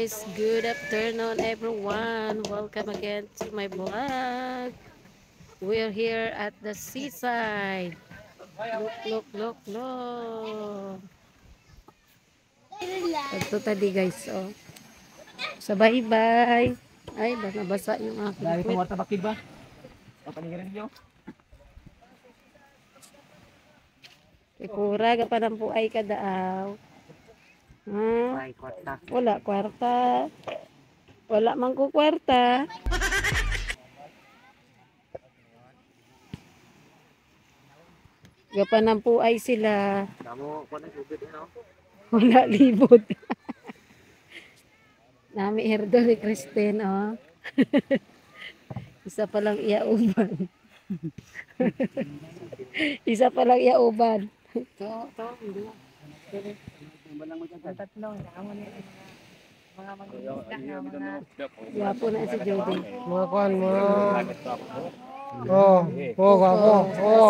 guys, good afternoon everyone. Welcome again to my vlog. We're here at the seaside. Look. Ito tadi guys, oh. Sa bye-bye. Ay, nabasa yung aking Dahil kwet. tumata bakit ba? Papanigirin niyo. Ikura, gapanang po ay kadaaw. Ay, kwarta. Wala kwarta. Wala man ko kwarta. Gapanang po ay sila. Damo ko na subit no. Wala libot. Nami herdo ni Kristen, oh. Isa pa lang iauban. Isa pa lang iauban. Hindi. Tatlo. Mga mag-isdak na mga... Yapo na si Jody. Mga kwan, mga... Gapo.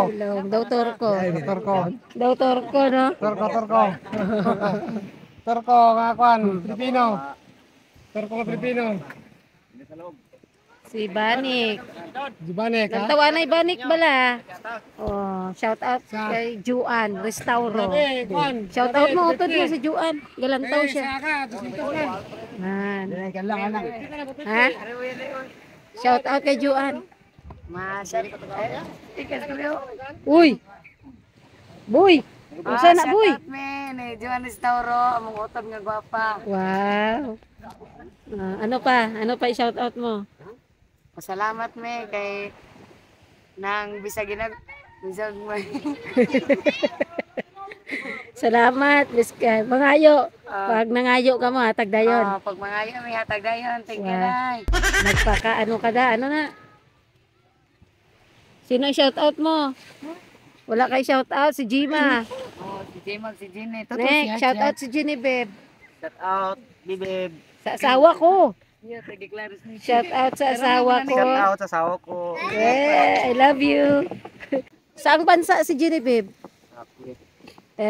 Silong. Doktor ko. Torko. Doktor ko, no? Torko. Torko, mga kwan, Pilipino. Torko nga Pilipino. Si Banik. Jubane ka? Nagtawa na Banik bala. Oh, shout out kay Juan Restauro. Kwan. Shout out mo utod mo si Juan. Galantaw siya. Saka, 200 lang. Man. Lang. Ha? Shout out kay Juan. Uy. Boy. Unsa na boy? Men, Juan Restauro, among utod nga gwapa. Wow. Ano pa? Ano pa i-shout out mo? Pasalamat me kay nang bisag may Salamat, Miska. Mangayo. Pag nangayo ka mo, hatag dayon. pag mangayo may hatag dayon, thank you Wow. nay. Nagpaka ano ka da? Ano na? Sino i-shout out mo? Wala kay shout out si Jima. Si Jimog, si Ginny, Next, shout out si Genevieve. Shout out, bibib. Sa asawa ko. Yo, tagiklaros ni. Shout out sa asawa ko. Shout out sa sawa ko. I love you. Saang bansa si Genevieve?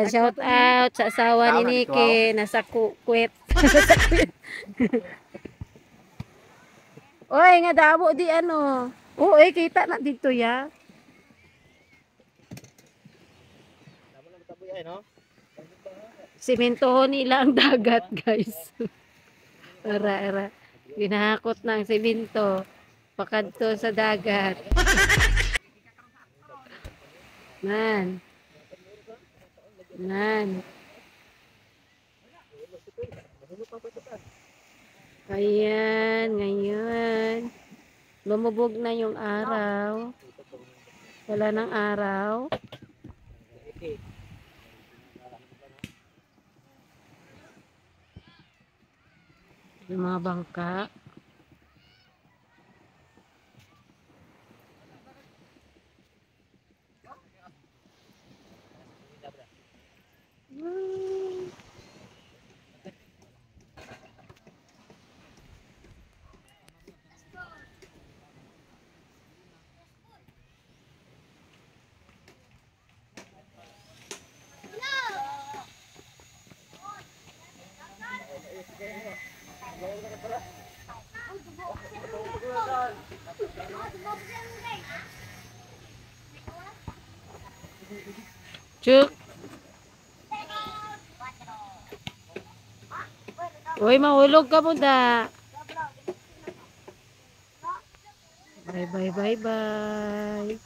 Shout out sa asawa ni Nikki. Nasa Kuwait. Oy, nga damo di ano. Oo, kita na dito ya. Simentohon nila ang dagat, guys. Ara. Ginahakot na ang simento. Pakadto sa dagat. Man. Ayan, ngayon. Lumubog na yung araw. Wala ng araw. Yung mga bangka. Chuk. Uy, mahulog ka mo da. Bye.